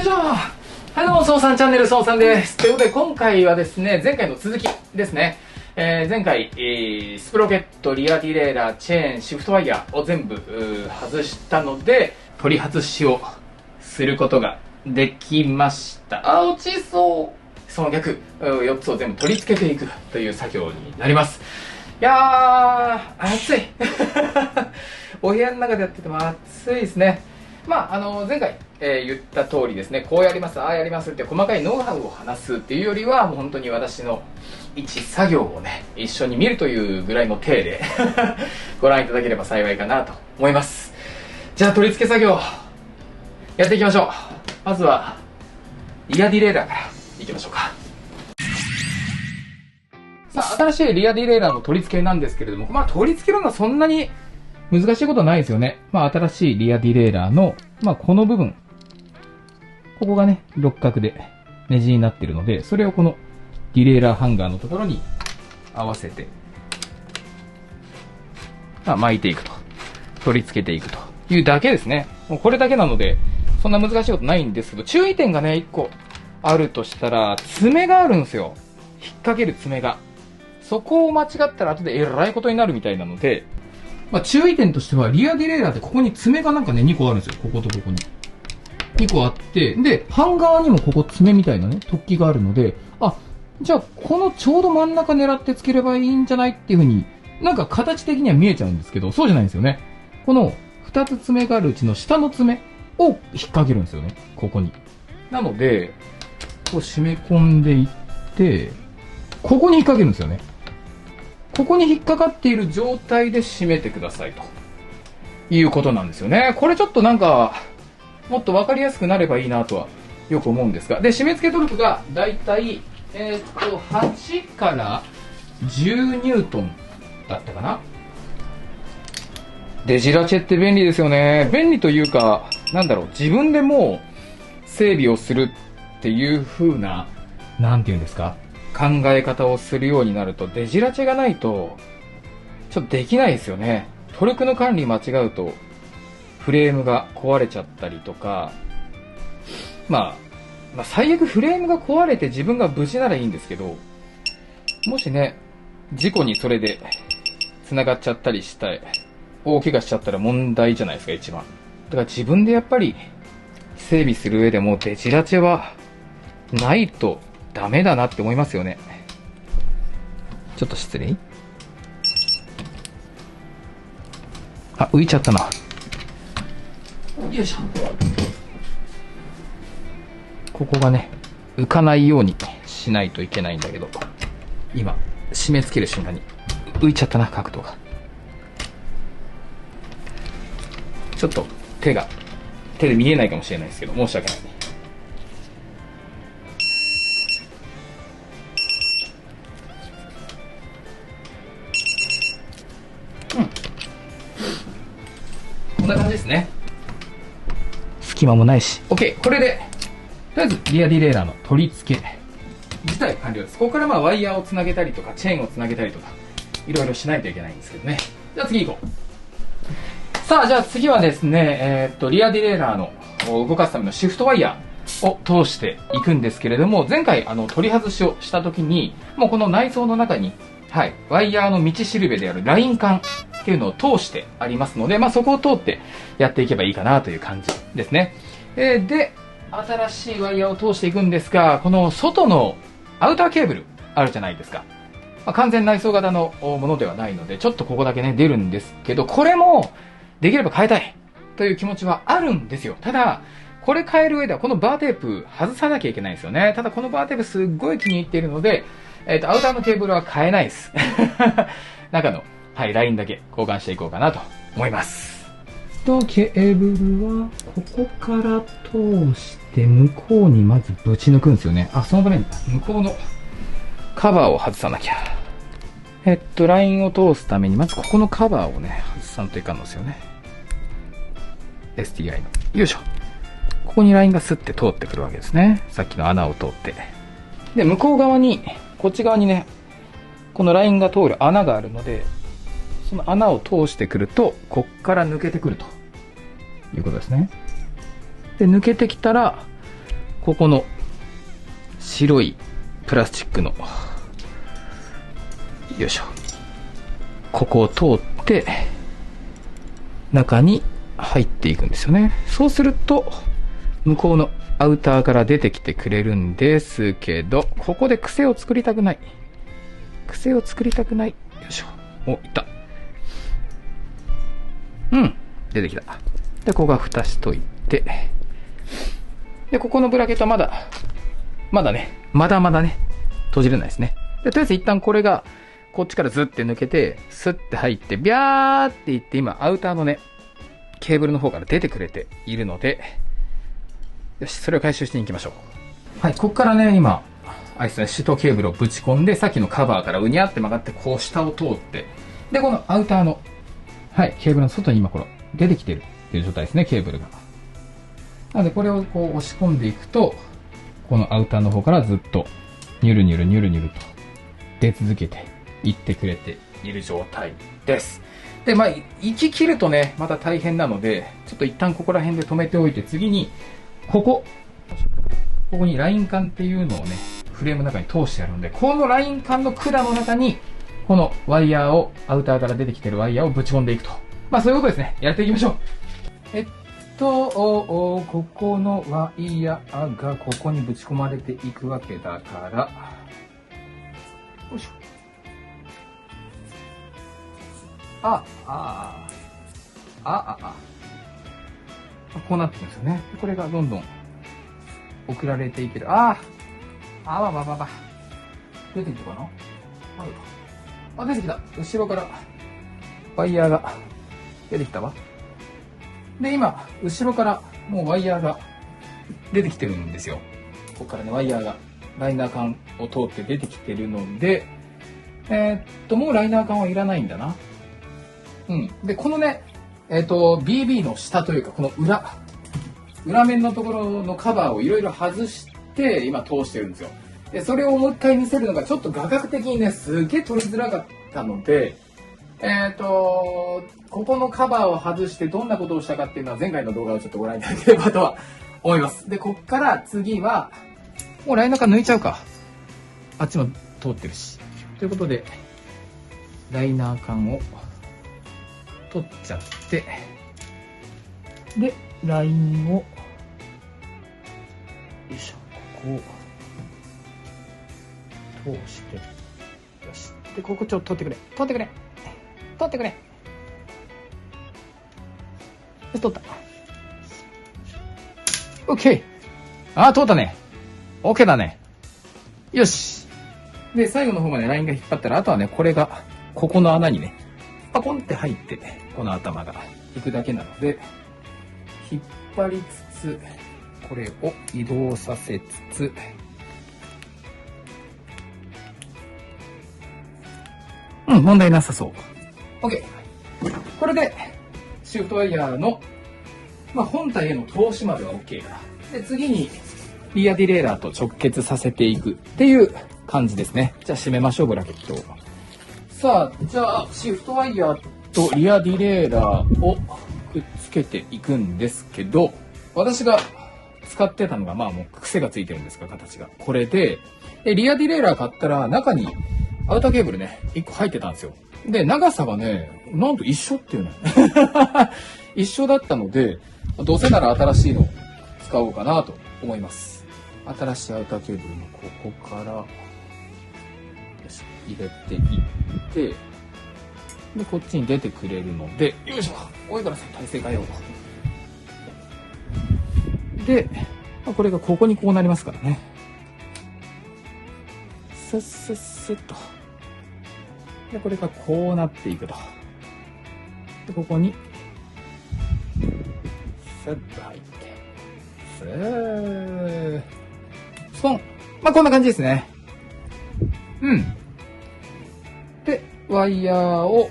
いしょ。はい、どうも、そうさんチャンネル、そうさんです。ということで、今回はですね、前回の続きですね。前回、スプロケット、リアディレイラー、チェーン、シフトワイヤーを全部外したので、取り外しをすることができました。あ、落ちそう。その逆、4つを全部取り付けていくという作業になります。いやー、暑い。お部屋の中でやってても暑いですね。まあ、前回、言った通りですね、こうやります、ああやりますって細かいノウハウを話すっていうよりは、もう本当に私の一作業をね、一緒に見るというぐらいの体でご覧いただければ幸いかなと思います。じゃあ、取り付け作業、やっていきましょう。まずは、リアディレイラーからいきましょうか。さあ、新しいリアディレイラーの取り付けなんですけれども、まあ、取り付けるのはそんなに難しいことはないですよね。まあ、新しいリアディレイラーの、まあ、この部分。ここがね、六角でネジになっているので、それをこのディレイラーハンガーのところに合わせて、まあ、巻いていくと。取り付けていくというだけですね。もうこれだけなので、そんな難しいことないんですけど、注意点がね、一個あるとしたら、爪があるんですよ。引っ掛ける爪が。そこを間違ったら後でえらいことになるみたいなので、まあ、注意点としては、リアディレイラーってここに爪がなんかね、2個あるんですよ。こことここに。2個あって、で、半側にもここ爪みたいなね、突起があるので、あ、じゃあ、このちょうど真ん中狙ってつければいいんじゃないっていう風に、なんか形的には見えちゃうんですけど、そうじゃないんですよね。この2つ爪があるうちの下の爪を引っ掛けるんですよね。ここに。なので、こう締め込んでいって、ここに引っ掛けるんですよね。ここに引っかかっている状態で締めてくださいということなんですよね。これちょっとなんかもっと分かりやすくなればいいなとはよく思うんですが、で締め付けトルクがだいたい8から10ニュートンだったかな。デジラチェって便利ですよね。便利というか、なんだろう、自分でもう整備をするっていう風な、なんていうんですか、考え方をするようになると、デジラチェがないとちょっとできないですよね。トルクの管理間違うとフレームが壊れちゃったりとか、まあ最悪フレームが壊れて自分が無事ならいいんですけど、もしね、事故にそれで繋がっちゃったりして大怪我しちゃったら問題じゃないですか、一番。だから自分でやっぱり整備する上でもデジラチェはないとダメだなって思いますよね。ちょっと失礼。あ、浮いちゃったな。よいしょ。ここがね、浮かないようにしないといけないんだけど、今、締め付ける瞬間に浮いちゃったな、角度が。ちょっと手で見えないかもしれないですけど、申し訳ない。こんな感じですね。隙間もないし。OK。これで、とりあえずリアディレイラーの取り付け自体完了です。ここからまあワイヤーをつなげたりとか、チェーンをつなげたりとか、いろいろしないといけないんですけどね。じゃあ次行こう。さあ、じゃあ次はですね、リアディレイラーの動かすためのシフトワイヤーを通していくんですけれども、前回取り外しをした時に、もうこの内装の中に、はい、ワイヤーの道しるべであるライン管っていうのを通してありますので、まあ、そこを通ってやっていけばいいかなという感じですね。で、新しいワイヤーを通していくんですが、この外のアウターケーブルあるじゃないですか。まあ、完全内装型のものではないので、ちょっとここだけね、出るんですけど、これもできれば変えたいという気持ちはあるんですよ。ただ、これ変える上ではこのバーテープ外さなきゃいけないんですよね。ただこのバーテープすっごい気に入っているので、アウターのケーブルは変えないです。中の、はい、ラインだけ交換していこうかなと思います。ケーブルは、ここから通して、向こうにまずぶち抜くんですよね。あ、そのために、向こうのカバーを外さなきゃ。ラインを通すために、まずここのカバーをね、外さんといかんのですよね。STI の。よいしょ。ここにラインがスッて通ってくるわけですね。さっきの穴を通って。で、向こう側に、こっち側にね、このラインが通る穴があるので、その穴を通してくると、こっから抜けてくるということですね。で、抜けてきたら、ここの白いプラスチックの、よいしょ。ここを通って、中に入っていくんですよね。そうすると、向こうのアウターから出てきてくれるんですけど、ここで癖を作りたくない。癖を作りたくない。よいしょ。お、いった。うん。出てきた。で、ここが蓋しといて。で、ここのブラケットはまだね、閉じれないですね。で、とりあえず一旦これが、こっちからずって抜けて、スッて入って、ビャーっていって、今、アウターのね、ケーブルの方から出てくれているので、よし、それを回収していきましょう。はい、こっからね、今、あれですね、シュトケーブルをぶち込んで、さっきのカバーからうにゃって曲がって、こう下を通って、で、このアウターの、はい、ケーブルの外に今これ、出てきてるっていう状態ですね、ケーブルが。なので、これをこう押し込んでいくと、このアウターの方からずっと、ニュルニュルニュルニュルと出続けていってくれている状態です。で、まあ、行き切るとね、また大変なので、ちょっと一旦ここら辺で止めておいて、次に、ここにライン管っていうのをね、フレームの中に通してあるので、このライン管の管の中に、このワイヤーを、アウターから出てきてるワイヤーをぶち込んでいくと。まあそういうことですね。やっていきましょう。ここのワイヤーがここにぶち込まれていくわけだから、よいしょ。こうなってるんですよね。これがどんどん送られていける。出てきたかな？出てきた。後ろからワイヤーが出てきたわ。で、今、後ろからもうワイヤーが出てきてるんですよ。ここからね、ワイヤーがライナー管を通って出てきてるので、もうライナー管はいらないんだな。うん。で、このね、BB の下というか、この裏面のところのカバーをいろいろ外して、今通してるんですよ。で、それをもう一回見せるのがちょっと画角的にね、すげえ撮りづらかったので、ここのカバーを外してどんなことをしたかっていうのは前回の動画をちょっとご覧いただければとは思います。で、こっから次は、もうライナー管抜いちゃうか。あっちも通ってるし。ということで、ライナー管を取っちゃって、で、ラインを、よいしょ、ここを通して、よし。で、ここちょっと取ってくれ。取ってくれ。取った。OK。通ったね。OK だね。よし。で、最後の方までラインが引っ張ったら、あとはね、これが、ここの穴にね、パコンって入って、この頭が行くだけなので、引っ張りつつ、これを移動させつつ、問題なさそう。OK。これで、シフトワイヤーの、本体への通しまでは OK だ。で、次に、リアディレイラーと直結させていくっていう感じですね。じゃあ閉めましょう、ブラケットを。さあ、じゃあ、シフトワイヤーとリアディレイラーをくっつけていくんですけど、私が使ってたのが、もう癖がついてるんですが、形が。これで、リアディレイラー買ったら、中にアウターケーブルね、1個入ってたんですよ。で、長さがね、なんと一緒っていうね。一緒だったので、どうせなら新しいのを使おうかなと思います。新しいアウターケーブルのここから、入れていって、で、こっちに出てくれるので、よいしょ、おいからさ、体勢変えよう。で、これがここにこうなりますからね。スッスッスッと。で、これがこうなっていくと。で、ここに、スッと入って、スー、スポン。こんな感じですね。で、ワイヤーを、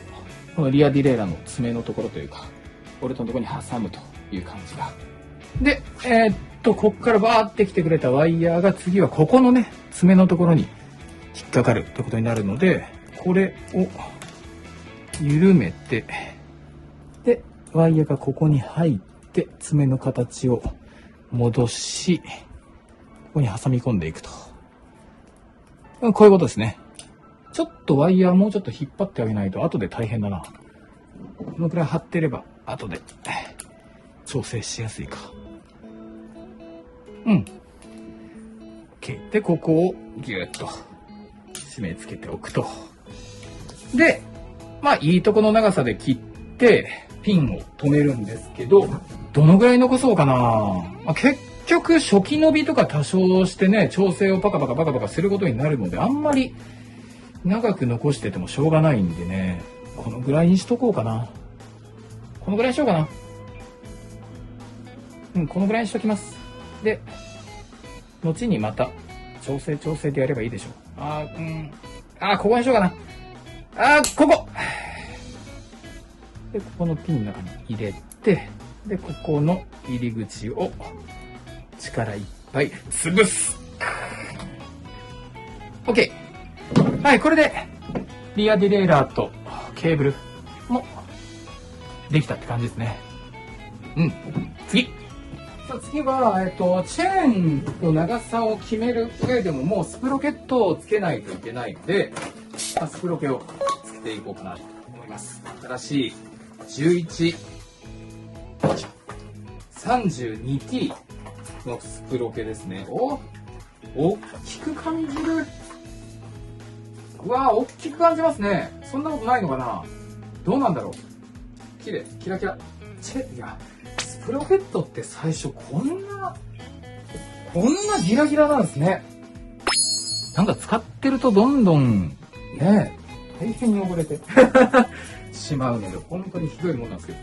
このリアディレイラーの爪のところというか、ボルトのところに挟むという感じが。で、こっからバーって来てくれたワイヤーが次はここのね、爪のところに引っかかるということになるので、これを緩めて、で、ワイヤーがここに入って、爪の形を戻し、こに挟み込んでいくと。こういうことですね。ちょっとワイヤーもうちょっと引っ張ってあげないと後で大変だな。このくらい張ってれば後で調整しやすいか。OK。で、ここをギュッと締め付けておくと。で、いいとこの長さで切ってピンを留めるんですけど、どのぐらい残そうかな。結局初期伸びとか多少してね、調整をパカパカすることになるので、あんまり長く残しててもしょうがないんでね、このぐらいにしとこうかな。このぐらいにしようかな。このぐらいにしときます。で、後にまた調整でやればいいでしょう。ここにしようかな。ここで、ここのピンの中に入れて、で、ここの入り口を力いっぱい潰す。OK。はい、これで、リアディレイラーとケーブルもできたって感じですね。次。さあ次は、チェーンの長さを決める上でももうスプロケットをつけないといけないので、スプロケをつけていこうかなと思います。新しい11、32T のスプロケですね。大きく感じる。大きく感じますね。そんなことないのかな。どうなんだろう。綺麗、キラキラ。いや、スプロケットって最初こんなギラギラなんですね。なんか使ってるとどんどんね、大変に汚れてしまうので、本当にひどいもんなんですけど。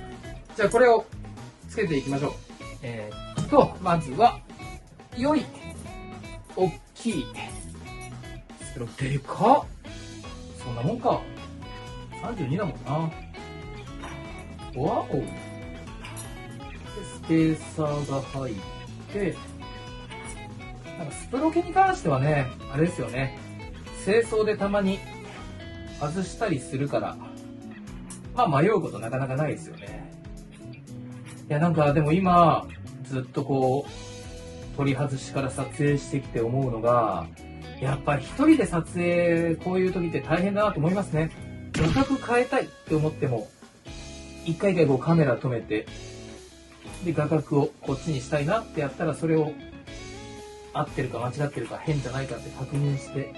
じゃあこれをつけていきましょう。まずは、より大きいスプロケット。でかっ。そんなもんか。32だもんな。わお。で、スペーサーが入って、なんかスプロケに関してはね、あれですよね。清掃でたまに外したりするから、迷うことなかなかないですよね。いや、なんかでも今、ずっと取り外しから撮影してきて思うのが、やっぱり一人で撮影、こういう時って大変だなと思いますね。画角変えたいって思っても、一回カメラ止めて、で、画角をこっちにしたいなってやったら、それを合ってるか間違ってるか変じゃないかって確認して、で、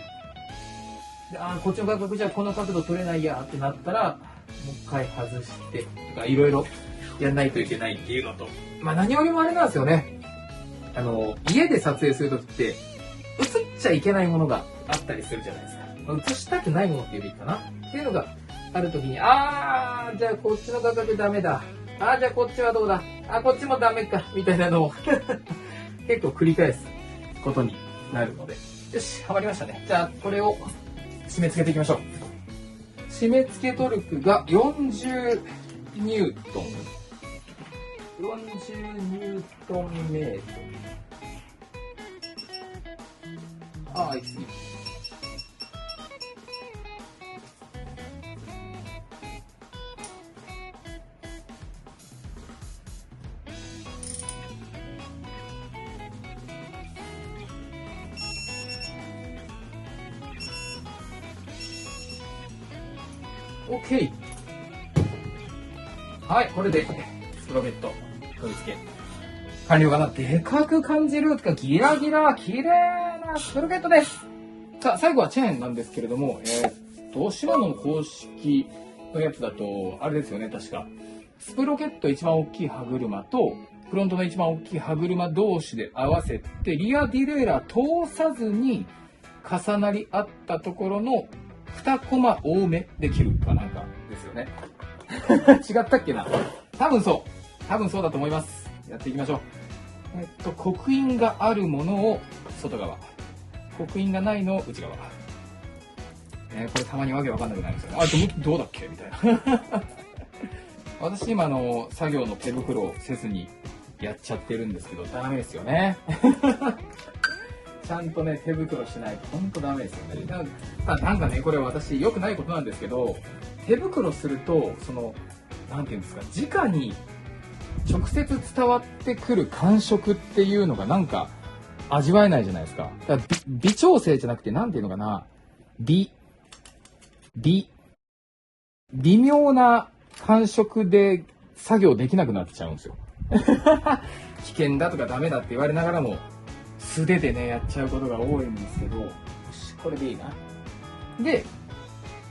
こっちの画角じゃこの角度撮れないやってなったら、もう一回外して、とかいろいろやんないといけないっていうのと、何よりもあれなんですよね。家で撮影するときって、映っちゃいけないものがあったりするじゃないですか。映したくないものっていうべきかなっていうのがあるときに、じゃあこっちの画角ダメだ。じゃあこっちはどうだ。こっちもダメか。みたいなのを結構繰り返すことになるので。よし、はまりましたね。じゃあこれを締め付けていきましょう。締め付けトルクが40ニュートン。40ニュートンメートル。いいですね。OK。はい、これでスプロケット取り付け完了かな。でかく感じるとかギラギラ綺麗なスプロケットです。さあ、最後はチェーンなんですけれども、シマノの公式のやつだと、あれですよね、確か。スプロケット一番大きい歯車と、フロントの一番大きい歯車同士で合わせて、リアディレイラー通さずに重なり合ったところの2コマ多めで切るかなんかですよね。違ったっけな。多分そうだと思います。やっていきましょう。刻印があるものを外側。刻印がないのを内側。これたまにわけわかんなくなるんですよね。どうだっけみたいな。私今作業の手袋をせずにやっちゃってるんですけど、ダメですよね。ちゃんとね、手袋しないとほんとダメですよね。なんかね、これ私良くないことなんですけど、手袋すると、なんていうんですか、直に直接伝わってくる感触っていうのがなんか味わえないじゃないですか。だから微調整じゃなくて、なんていうのかな。微妙な感触で作業できなくなっちゃうんですよ。危険だとかダメだって言われながらも、素手でね、やっちゃうことが多いんですけど、よし、これでいいな。で、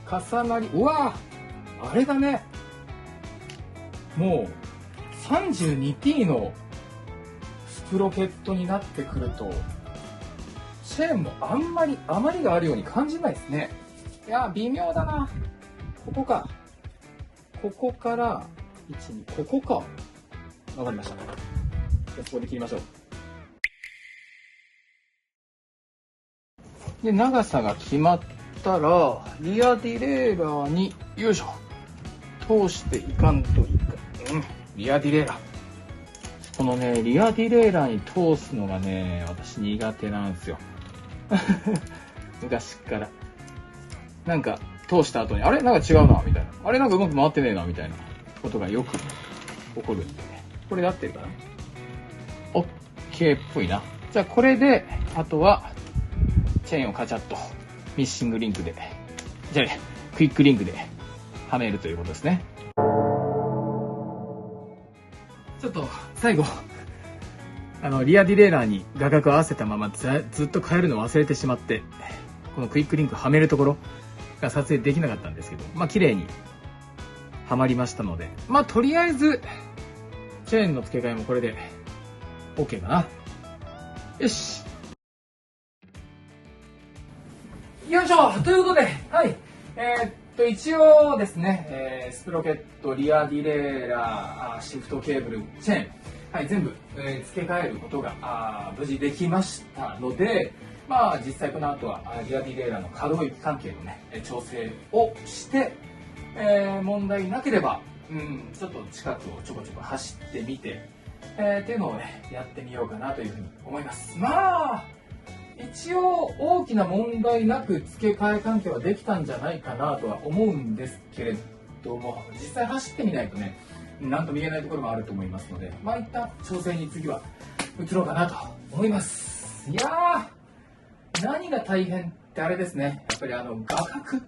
重なり、うわぁ、あれだね。もう、32T のスプロケットになってくると、チェーンも余りがあるように感じないですね。いや、微妙だな。ここか。ここから、1、2、ここか。わかりました。じゃあそこで切りましょう。で、長さが決まったら、リアディレイラーに、よいしょ。通していかんといかん。リアディレイラー。このね、リアディレイラーに通すのがね、私苦手なんですよ。昔から。なんか、通した後に、あれなんか違うな、みたいな。あれなんかうまく回ってねえな、みたいなことがよく起こるんでね。これで合ってるかな？ OK っぽいな。じゃあこれで、あとは、チェーンをカチャッと、ミッシングリンクで、じゃあね、クイックリンクで、はめるということですね。ちょっと、最後、リアディレイラーに画角を合わせたままずっと変えるのを忘れてしまって、このクイックリンクはめるところが撮影できなかったんですけど、まあ綺麗にはまりましたので、まあとりあえず、チェーンの付け替えもこれで OK かな。よし。よいしょということで、はい。一応ですね、スプロケット、リアディレイラー、シフトケーブル、チェーン、はい、全部、付け替えることが無事できましたので、まあ実際この後はリアディレイラーの可動域関係のね、調整をして、問題なければ、ちょっと近くをちょこちょこ走ってみて、っていうのをね、やってみようかなというふうに思います。まあ、一応大きな問題なく付け替え関係はできたんじゃないかなとは思うんですけれども、実際走ってみないとね、なんとも言えないところもあると思いますので、まあ一旦調整に次は移ろうかなと思います。いやー、何が大変ってあれですね、やっぱり画角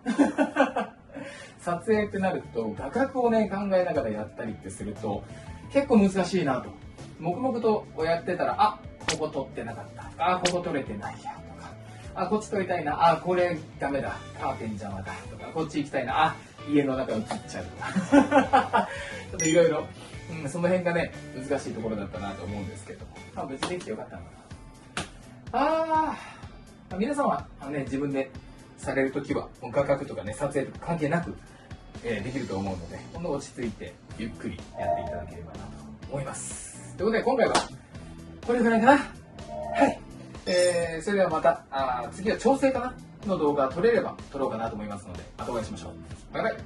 撮影ってなると画角をね考えながらやったりってすると結構難しいなと。黙々とやってたら、あ、ここ撮ってなかった、あ、ここ撮れてないやとか、あ、こっち撮りたいな、あ、これダメだ、カーテン邪魔だとか、こっち行きたいな、あ、家の中映っちゃうとかちょっといろいろその辺がね難しいところだったなと思うんですけど、まあ別にできてよかったのかな。皆さんはね、自分でされるときは画角とかね撮影とか関係なく、できると思うので、ほんの落ち着いてゆっくりやっていただければなと思います。ということで今回はこれぐらいかな。はい、それではまた次は調整かなの動画撮れれば撮ろうかなと思いますので、またお会いしましょう。バイバイ。